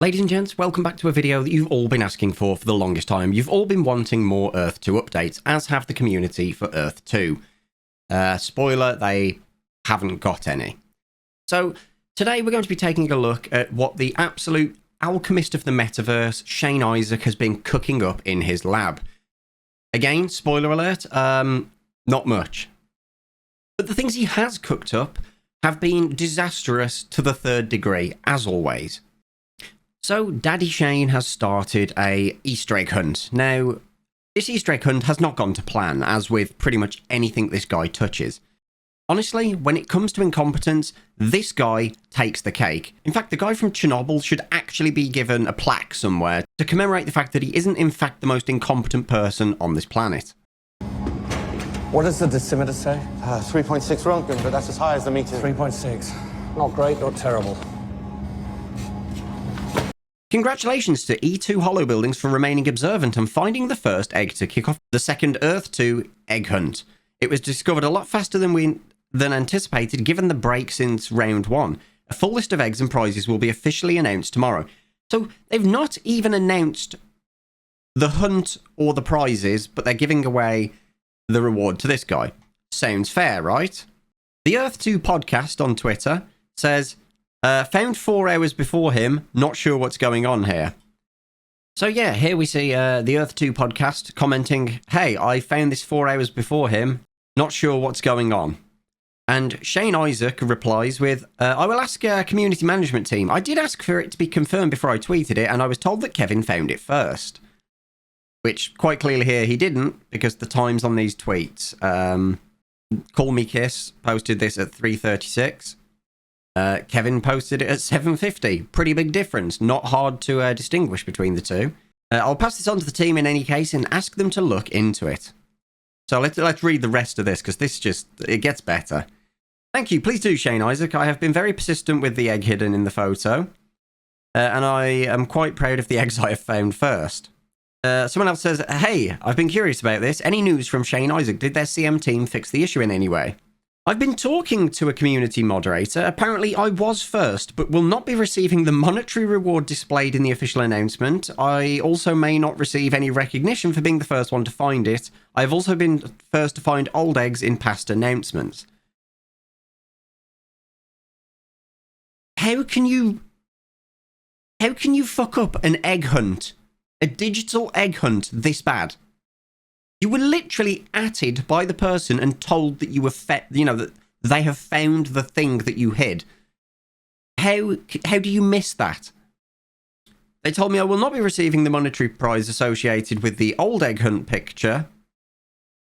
Ladies and gents, welcome back to a video that you've all been asking for the longest time. You've all been wanting more Earth 2 updates, as have the community for Earth 2. Spoiler, they haven't got any. So, today we're going to be taking a look at what the absolute alchemist of the metaverse, Shane Isaac, has been cooking up in his lab. Again, spoiler alert, not much. But the things he has cooked up have been disastrous to the third degree, as always. So, Daddy Shane has started a Easter egg hunt. Now, this Easter egg hunt has not gone to plan, as with pretty much anything this guy touches. Honestly, when it comes to incompetence, this guy takes the cake. In fact, the guy from Chernobyl should actually be given a plaque somewhere to commemorate the fact that he isn't in fact the most incompetent person on this planet. What does the decimeter say? 3.6 Roentgen, but that's as high as the meter. 3.6. Not great, not terrible. Congratulations to E2 Hollow Buildings for remaining observant and finding the first egg to kick off the second Earth 2 egg hunt. It was discovered a lot faster than anticipated given the break since round 1. A full list of eggs and prizes will be officially announced tomorrow. So they've not even announced the hunt or the prizes, but they're giving away the reward to this guy. Sounds fair, right? The Earth 2 podcast on Twitter says, found 4 hours before him, not sure what's going on here. So yeah, here we see the Earth 2 podcast commenting, hey, I found this 4 hours before him, not sure what's going on. And Shane Isaac replies with, I will ask our community management team. I did ask for it to be confirmed before I tweeted it, and I was told that Kevin found it first. Which, quite clearly here, he didn't, because the times on these tweets. Call Me Kiss posted this at 3:36. Kevin posted it at 7:50. Pretty big difference. Not hard to distinguish between the two. I'll pass this on to the team in any case and ask them to look into it. So let's read the rest of this, because this it gets better. Thank you. Please do, Shane Isaac. I have been very persistent with the egg hidden in the photo. And I am quite proud of the eggs I have found first. Someone else says, hey, I've been curious about this. Any news from Shane Isaac? Did their CM team fix the issue in any way? I've been talking to a community moderator. Apparently, I was first, but will not be receiving the monetary reward displayed in the official announcement. I also may not receive any recognition for being the first one to find it. I have also been first to find old eggs in past announcements. How can you fuck up an egg hunt? A digital egg hunt this bad? You were literally atted by the person and told that you were that they have found the thing that you hid. How do you miss that? They told me I will not be receiving the monetary prize associated with the old egg hunt picture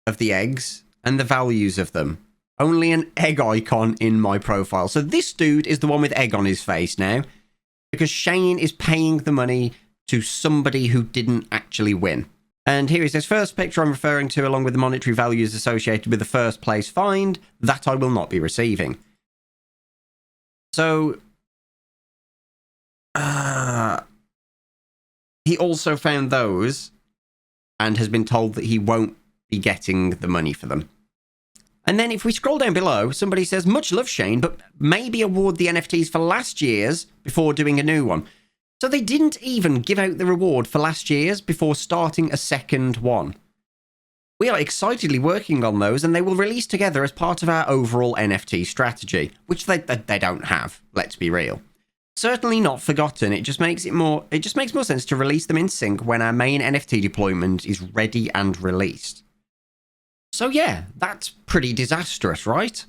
of the eggs and the values of them. Only an egg icon in my profile. So this dude is the one with egg on his face now, because Shane is paying the money to somebody who didn't actually win. And here is this first picture I'm referring to, along with the monetary values associated with the first place find, that I will not be receiving. So, he also found those, and has been told that he won't be getting the money for them. And then if we scroll down below, somebody says, much love, Shane, but maybe award the NFTs for last year's before doing a new one. So they didn't even give out the reward for last year's before starting a second one. We are excitedly working on those, and they will release together as part of our overall NFT strategy, which they don't have, let's be real. Certainly not forgotten. It just makes more sense to release them in sync when our main NFT deployment is ready and released. So yeah, that's pretty disastrous, right?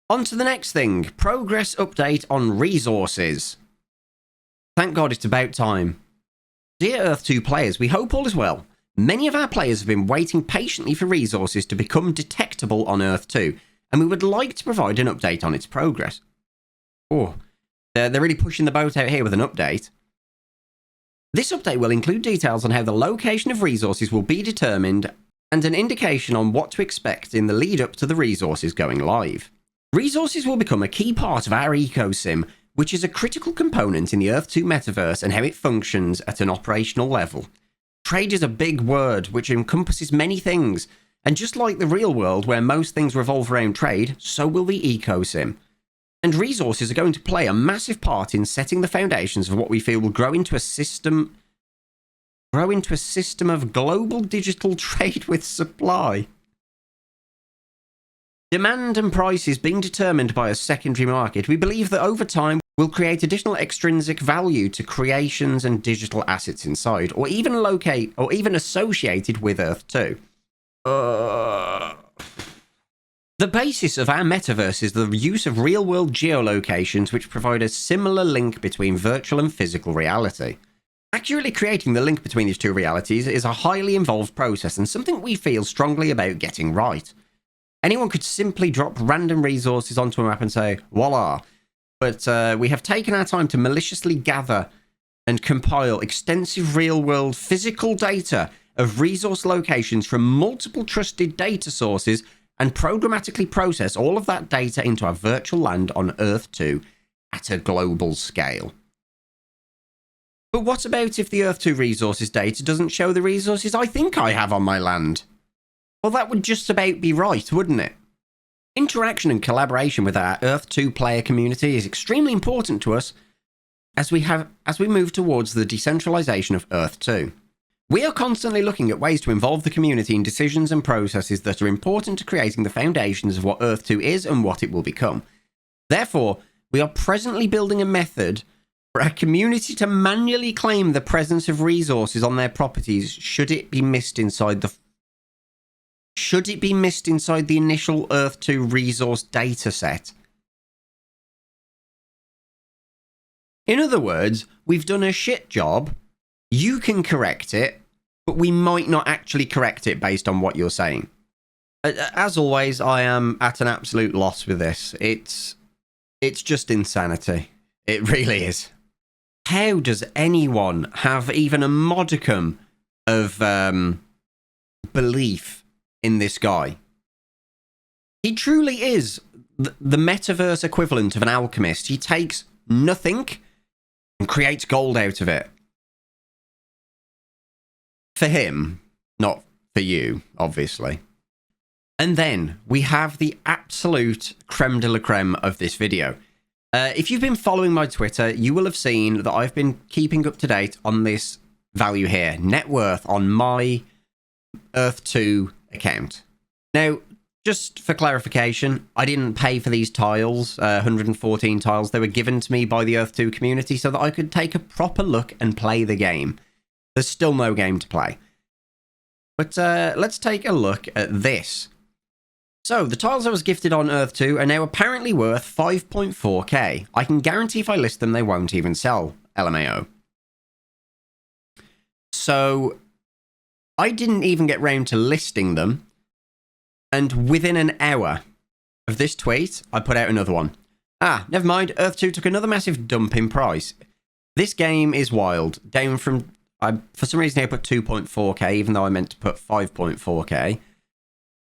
On to the next thing. Progress update on resources. Thank God it's about time. Dear Earth 2 players, we hope all is well. Many of our players have been waiting patiently for resources to become detectable on Earth 2, and we would like to provide an update on its progress. Oh, they're really pushing the boat out here with an update. This update will include details on how the location of resources will be determined and an indication on what to expect in the lead up to the resources going live. Resources will become a key part of our ecosim, which is a critical component in the Earth 2 metaverse and how it functions at an operational level. Trade is a big word which encompasses many things, and just like the real world where most things revolve around trade, so will the ecosim. And resources are going to play a massive part in setting the foundations of what we feel will grow into a system of global digital trade with supply. Demand and prices being determined by a secondary market, we believe that over time will create additional extrinsic value to creations and digital assets inside, or even associated with Earth 2. The basis of our metaverse is the use of real-world geolocations which provide a similar link between virtual and physical reality. Accurately creating the link between these two realities is a highly involved process and something we feel strongly about getting right. Anyone could simply drop random resources onto a map and say, voila. But we have taken our time to maliciously gather and compile extensive real-world physical data of resource locations from multiple trusted data sources and programmatically process all of that data into our virtual land on Earth 2 at a global scale. But what about if the Earth 2 resources data doesn't show the resources I think I have on my land? Well, that would just about be right, wouldn't it? Interaction and collaboration with our Earth 2 player community is extremely important to us as we move towards the decentralization of Earth 2. We are constantly looking at ways to involve the community in decisions and processes that are important to creating the foundations of what Earth 2 is and what it will become. Therefore, we are presently building a method for our community to manually claim the presence of resources on their properties should it be missed inside the initial Earth 2 resource dataset. In other words, we've done a shit job. You can correct it, but we might not actually correct it based on what you're saying. As always, I am at an absolute loss with this. It's just insanity. It really is. How does anyone have even a modicum of belief in this guy? He truly is the metaverse equivalent of an alchemist. He takes nothing and creates gold out of it. For him, not for you, obviously. And then we have the absolute creme de la creme of this video. If you've been following my Twitter, you will have seen that I've been keeping up to date on this value here, net worth on my Earth 2 account. Now, just for clarification, I didn't pay for these tiles, 114 tiles. They were given to me by the Earth 2 community so that I could take a proper look and play the game. There's still no game to play. But let's take a look at this. So, the tiles I was gifted on Earth 2 are now apparently worth 5.4k. I can guarantee if I list them, they won't even sell, LMAO. So, I didn't even get round to listing them. And within an hour of this tweet, I put out another one. Never mind, Earth 2 took another massive dump in price. This game is wild. Down from, for some reason I put 2.4k, even though I meant to put 5.4k,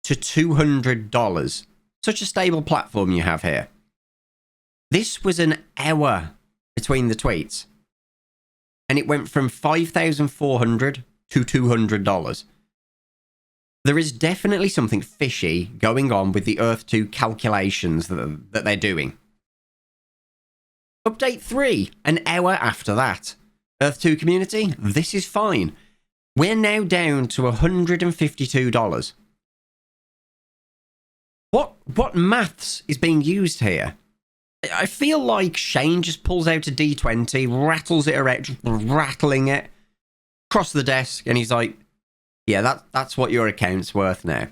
to $200. Such a stable platform you have here. This was an hour between the tweets. And it went from $5,400 to $200. There is definitely something fishy going on with the Earth 2 calculations that they're doing. Update 3, an hour after that. Earth 2 community, this is fine. We're now down to $152. What maths is being used here? I feel like Shane just pulls out a D20, rattles it around, just rattling it across the desk, and he's like, yeah, that's what your account's worth now.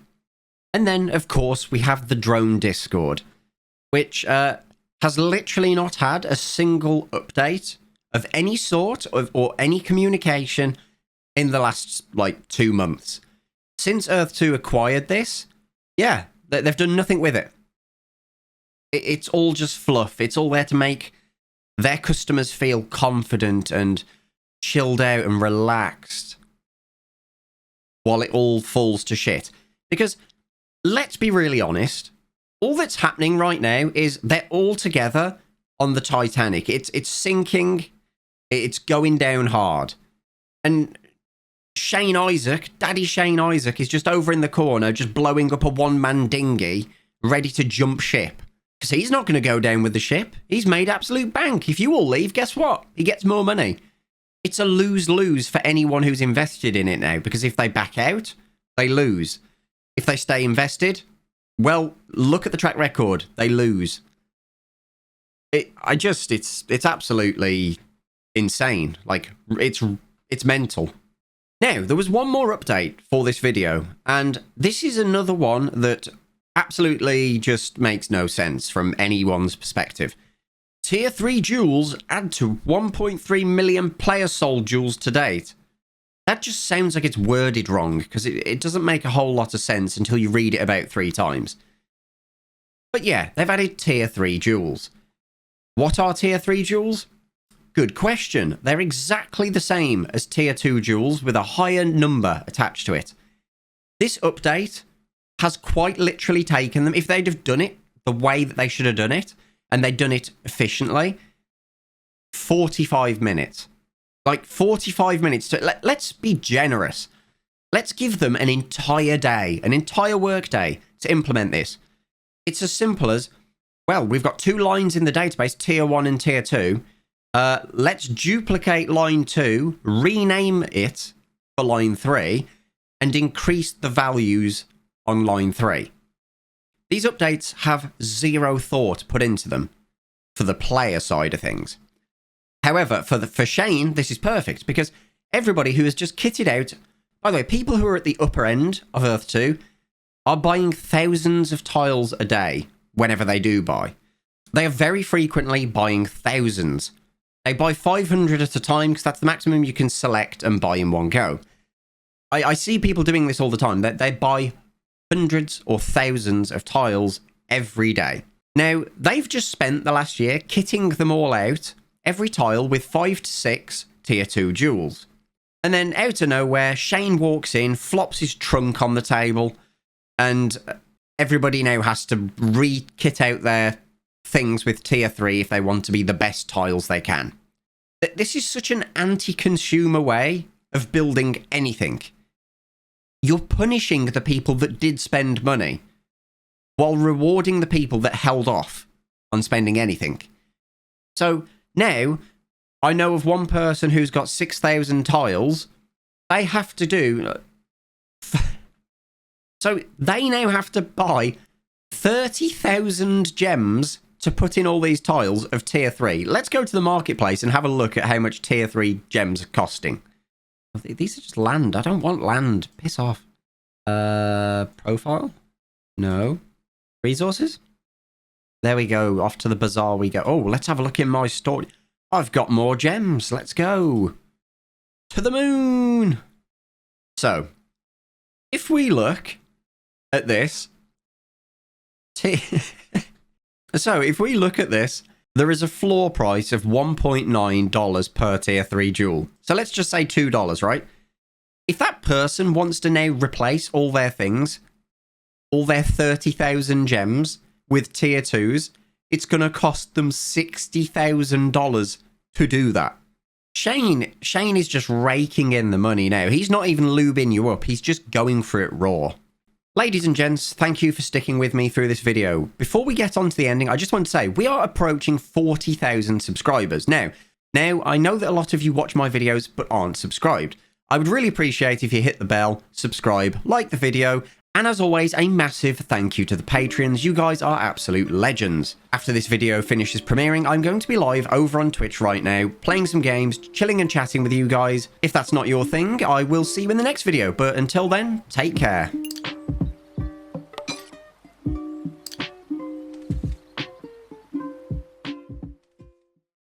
And then, of course, we have the drone Discord, which has literally not had a single update of any sort or any communication in the last, 2 months. Since Earth 2 acquired this, yeah, they've done nothing with it. It's all just fluff. It's all there to make their customers feel confident and chilled out and relaxed while it all falls to shit. Because, let's be really honest, all that's happening right now is they're all together on the Titanic. It's sinking. It's going down hard. And Shane Isaac, Daddy Shane Isaac, is just over in the corner, just blowing up a one-man dinghy, ready to jump ship. Because he's not going to go down with the ship. He's made absolute bank. If you all leave, guess what? He gets more money. It's a lose-lose for anyone who's invested in it now, because if they back out, they lose. If they stay invested, well, look at the track record. They lose. It's absolutely insane. Like, it's mental. Now, there was one more update for this video, and this is another one that absolutely just makes no sense from anyone's perspective. Tier 3 jewels add to 1.3 million player sold jewels to date. That just sounds like it's worded wrong, because it doesn't make a whole lot of sense until you read it about 3 times. But yeah, they've added Tier 3 jewels. What are Tier 3 jewels? Good question. They're exactly the same as Tier 2 jewels with a higher number attached to it. This update has quite literally taken them, if they'd have done it the way that they should have done it, and they'd done it efficiently, 45 minutes. Like, 45 minutes to... Let's be generous. Let's give them an entire day, an entire work day to implement this. It's as simple as, well, we've got 2 lines in the database, Tier 1 and Tier 2. Let's duplicate line 2, rename it for line 3, and increase the values on line 3. These updates have zero thought put into them for the player side of things. However, for Shane, this is perfect, because everybody who has just kitted out... By the way, people who are at the upper end of Earth 2 are buying thousands of tiles a day whenever they do buy. They are very frequently buying thousands. They buy 500 at a time, because that's the maximum you can select and buy in one go. I see people doing this all the time. They buy hundreds or thousands of tiles every day. Now, they've just spent the last year kitting them all out, every tile with 5 to 6 Tier 2 jewels. And then, out of nowhere, Shane walks in, flops his trunk on the table, and everybody now has to re-kit out their things with Tier 3 if they want to be the best tiles they can. This is such an anti-consumer way of building anything. You're punishing the people that did spend money, while rewarding the people that held off on spending anything. So now, I know of one person who's got 6,000 tiles. They have to do... So they now have to buy 30,000 gems to put in all these tiles of Tier 3. Let's go to the marketplace and have a look at how much Tier 3 gems are costing. These are just land. I don't want land. Piss off. Profile? No. Resources? There we go. Off to the bazaar we go. Oh, let's have a look in my store. I've got more gems. Let's go. To the moon. So, if we look at this... So, if we look at this, there is a floor price of $1.9 per Tier 3 jewel. So let's just say $2, right? If that person wants to now replace all their things, all their 30,000 gems with Tier 2s, it's going to cost them $60,000 to do that. Shane is just raking in the money now. He's not even lubing you up. He's just going for it raw. Ladies and gents, thank you for sticking with me through this video. Before we get on to the ending, I just want to say, we are approaching 40,000 subscribers. Now, I know that a lot of you watch my videos but aren't subscribed. I would really appreciate if you hit the bell, subscribe, like the video, and as always, a massive thank you to the Patreons. You guys are absolute legends. After this video finishes premiering, I'm going to be live over on Twitch right now, playing some games, chilling and chatting with you guys. If that's not your thing, I will see you in the next video, but until then, take care.